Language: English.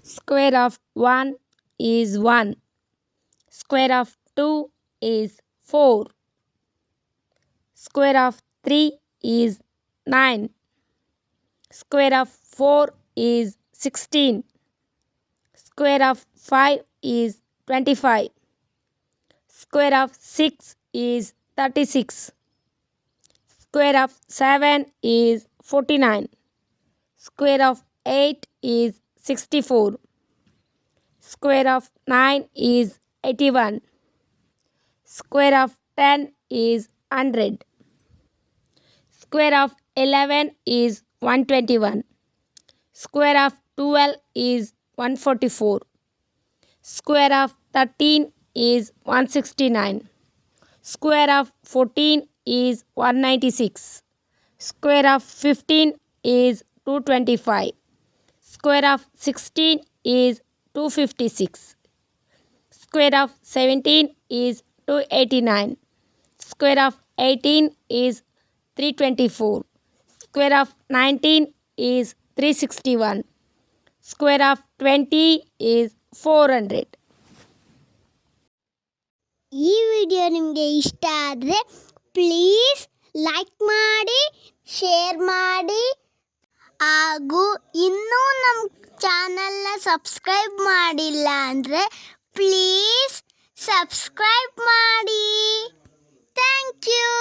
Square of 1 is 1. Square of 2 is 4. Square of 3 is 9. Square of 4 is 16. Square of 5 is 25. Square of 6 is 36. Square of 7 is 49. Square of 8 is 64. Square of 9 is 81. Square of 10 is 100. Square of 11 is 121. Square of 12 is 144. Square of 13 is 169. Square of 14 is 196. Square of 15 is 225. Square of 16 is 256. Square of 17 is 289. Square of 18 is 324. Square of 19 is 361. Square of 20 is 400. ಈ video ನಿಮಗೆ ಇಷ್ಟ ಆದರೆ please like ಮಾಡಿ, share ಮಾಡಿ ಹಾಗೂ ಇನ್ನೂ ನಮ್ಮ ಚಾನಲ್ನ ಸಬ್ಸ್ಕ್ರೈಬ್ ಮಾಡಿಲ್ಲ ಅಂದರೆ ಪ್ಲೀಸ್ ಸಬ್ಸ್ಕ್ರೈಬ್ ಮಾಡಿ. Thank you.